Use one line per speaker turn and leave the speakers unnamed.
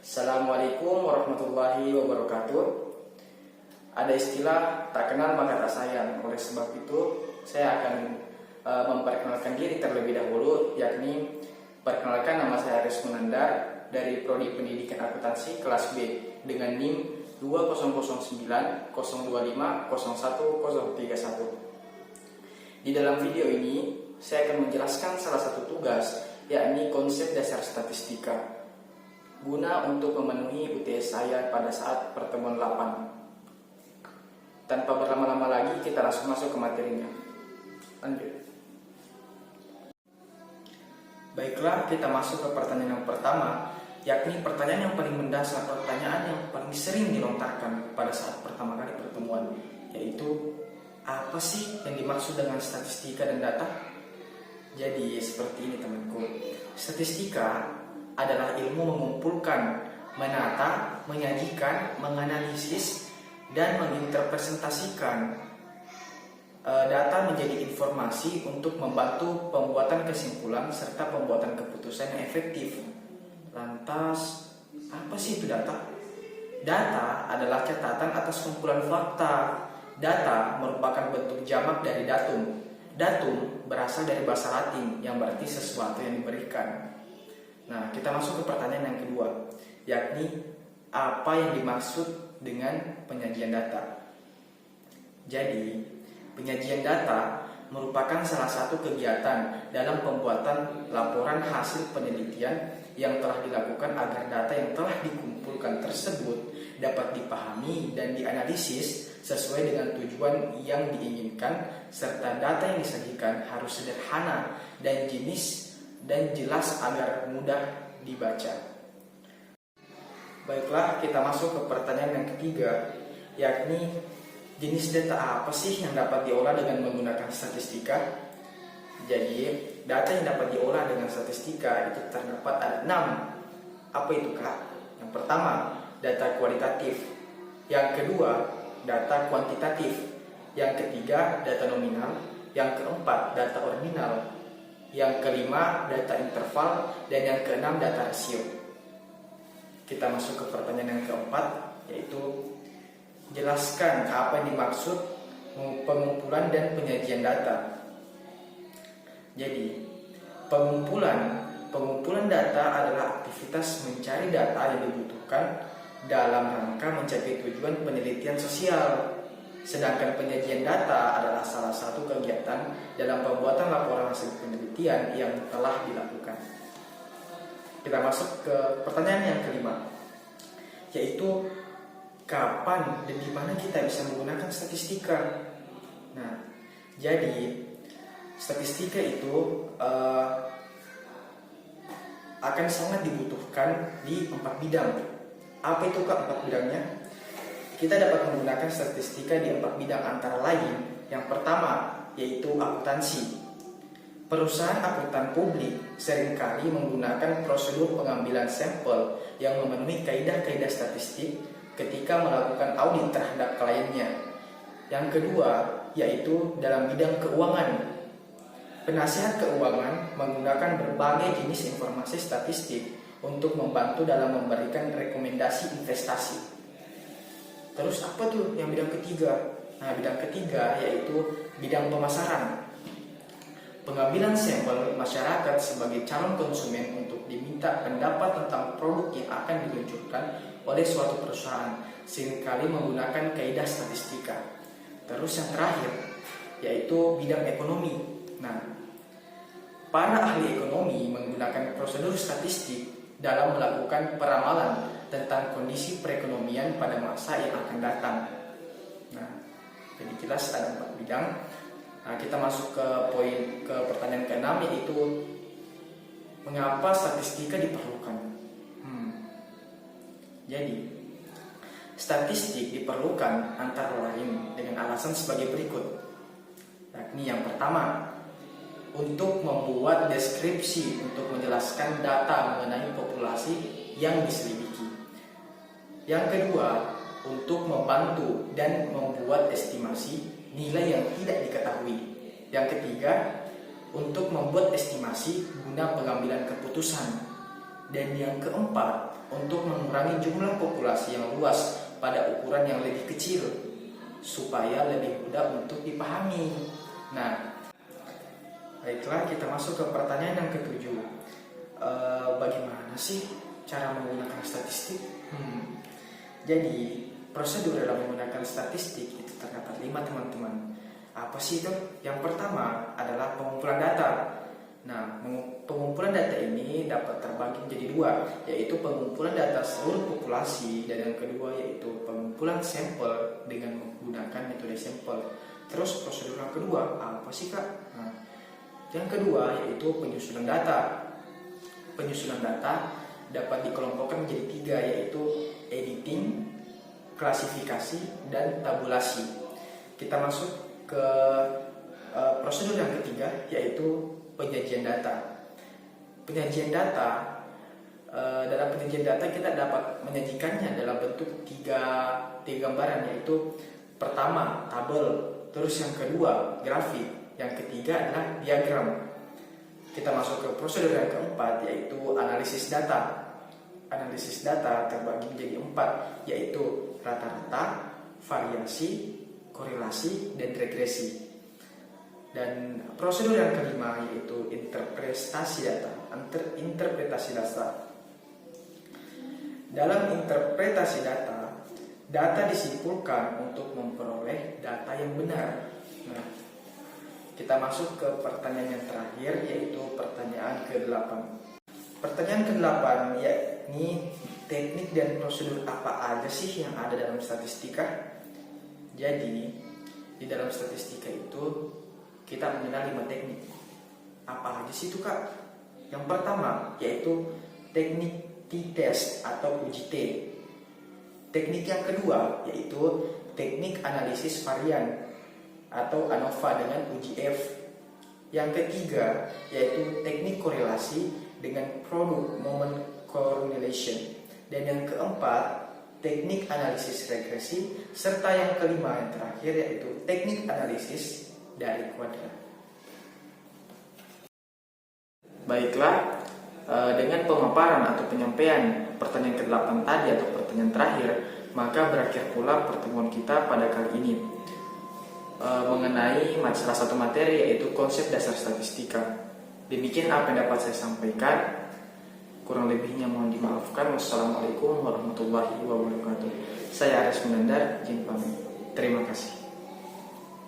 Assalamualaikum warahmatullahi wabarakatuh. Ada istilah tak kenal maka tak sayang. Oleh sebab itu saya akan memperkenalkan diri terlebih dahulu, yakni perkenalkan, nama saya Aris Munandar dari Prodi Pendidikan Akuntansi kelas B dengan NIM 2009 025 01 031. Di dalam video ini saya akan menjelaskan salah satu tugas, yakni konsep dasar statistika, guna untuk memenuhi UTS saya pada saat pertemuan 8. Tanpa berlama-lama lagi, kita langsung masuk ke materinya. Lanjut. Baiklah, kita masuk ke pertanyaan yang pertama, yakni pertanyaan yang paling mendasar, pertanyaan yang paling sering dilontarkan pada saat pertama kali pertemuan, yaitu apa sih yang dimaksud dengan statistika dan data? Jadi seperti ini temanku, statistika adalah ilmu mengumpulkan, menata, menyajikan, menganalisis, dan menginterpresentasikan data menjadi informasi untuk membantu pembuatan kesimpulan serta pembuatan keputusan yang efektif. Lantas, apa sih itu data? Data adalah catatan atas kumpulan fakta. Data merupakan bentuk jamak dari datum. Datum berasal dari bahasa Latin yang berarti sesuatu yang diberikan. Nah, kita masuk ke pertanyaan yang kedua, yakni apa yang dimaksud dengan penyajian data. Jadi, penyajian data merupakan salah satu kegiatan dalam pembuatan laporan hasil penelitian yang telah dilakukan agar data yang telah dikumpulkan tersebut dapat dipahami dan dianalisis sesuai dengan tujuan yang diinginkan, serta data yang disajikan harus sederhana dan jelas agar mudah dibaca. Baiklah, kita masuk ke pertanyaan yang ketiga, yakni jenis data apa sih yang dapat diolah dengan menggunakan statistika? Jadi, data yang dapat diolah dengan statistika itu terdapat ada 6. Apa itu, Kak? Yang pertama, data kualitatif. Yang kedua, data kuantitatif. Yang ketiga, data nominal. Yang keempat, data ordinal. Yang kelima, data interval. Dan yang keenam, data rasio. Kita masuk ke pertanyaan yang keempat, yaitu jelaskan apa yang dimaksud pengumpulan dan penyajian data. Jadi, pengumpulan data adalah aktivitas mencari data yang dibutuhkan dalam rangka mencapai tujuan penelitian sosial. Sedangkan penyajian data adalah salah satu kegiatan dalam pembuatan laporan hasil penelitian yang telah dilakukan. Kita masuk ke pertanyaan yang kelima, yaitu kapan dan di mana kita bisa menggunakan statistika. Nah, jadi statistika itu akan sangat dibutuhkan di 4 bidang. Apa itu, Kak, 4 bidangnya? Kita dapat menggunakan statistika di 4 bidang antara lain. Yang pertama, yaitu akuntansi. Perusahaan akuntan publik seringkali menggunakan prosedur pengambilan sampel yang memenuhi kaidah-kaidah statistik ketika melakukan audit terhadap kliennya. Yang kedua, yaitu dalam bidang keuangan. Penasihat keuangan menggunakan berbagai jenis informasi statistik untuk membantu dalam memberikan rekomendasi investasi. Terus apa tuh yang bidang ketiga? Nah, bidang ketiga yaitu bidang pemasaran. Pengambilan sampel masyarakat sebagai calon konsumen untuk diminta pendapat tentang produk yang akan diluncurkan oleh suatu perusahaan, seringkali menggunakan kaidah statistika. Terus yang terakhir yaitu bidang ekonomi. Nah, para ahli ekonomi menggunakan prosedur statistik dalam melakukan peramalan tentang kondisi perekonomian pada masa yang akan datang. Nah, jadi jelas ada 4 bidang. Nah, kita masuk ke pertanyaan ke-6, yaitu mengapa statistika diperlukan. Jadi, statistik diperlukan antara lain dengan alasan sebagai berikut. Yakni yang pertama, untuk membuat deskripsi untuk menjelaskan data mengenai populasi yang diselidiki. Yang kedua, untuk membantu dan membuat estimasi nilai yang tidak diketahui. Yang ketiga, untuk membuat estimasi guna pengambilan keputusan. Dan yang keempat, untuk mengurangi jumlah populasi yang luas pada ukuran yang lebih kecil supaya lebih mudah untuk dipahami. Nah, baiklah, kita masuk ke pertanyaan yang ketujuh. Bagaimana sih cara menggunakan statistik? Jadi, prosedur dalam menggunakan statistik itu terdapat 5, teman-teman. Apa sih itu? Yang pertama adalah pengumpulan data. Nah, pengumpulan data ini dapat terbagi menjadi 2, yaitu pengumpulan data seluruh populasi, dan yang kedua yaitu pengumpulan sampel dengan menggunakan metode sampel. Terus prosedur yang kedua apa sih, Kak? Nah, yang kedua yaitu penyusunan data. Penyusunan data dapat dikelompokkan menjadi 3, yaitu editing, klasifikasi, dan tabulasi. Kita masuk ke prosedur yang ketiga, yaitu penyajian data. Penyajian data, dalam penyajian data kita dapat menyajikannya dalam bentuk tiga gambaran, yaitu pertama tabel, terus yang kedua grafik, yang ketiga adalah diagram. Kita masuk ke prosedur yang keempat, yaitu analisis data. Analisis data terbagi menjadi 4, yaitu rata-rata, variasi, korelasi, dan regresi. Dan prosedur yang kelima yaitu interpretasi data. Interpretasi data. Dalam interpretasi data, data disimpulkan untuk memperoleh data yang benar. Nah, kita masuk ke pertanyaan yang terakhir, yaitu pertanyaan ke-8. Pertanyaan ke-8 yakni teknik dan prosedur apa aja sih yang ada dalam statistika? Jadi, di dalam statistika itu kita mengenal 5 teknik. Apa aja sih itu, Kak? Yang pertama yaitu teknik t-test atau uji T. Teknik yang kedua yaitu teknik analisis varian atau ANOVA dengan uji F. Yang ketiga yaitu teknik korelasi dengan product moment correlation. Dan yang keempat teknik analisis regresi, serta yang kelima yang terakhir yaitu teknik analisis dari kuadran. Baiklah, dengan pemaparan atau penyampaian pertanyaan ke-8 tadi atau pertanyaan terakhir, maka berakhir pula pertemuan kita pada kali ini mengenai salah satu materi, yaitu konsep dasar statistika. Demikian apa yang dapat saya sampaikan. Kurang lebihnya mohon dimaafkan. Wassalamualaikum warahmatullahi wabarakatuh. Saya Aris Munandar, izin pamit. Terima kasih.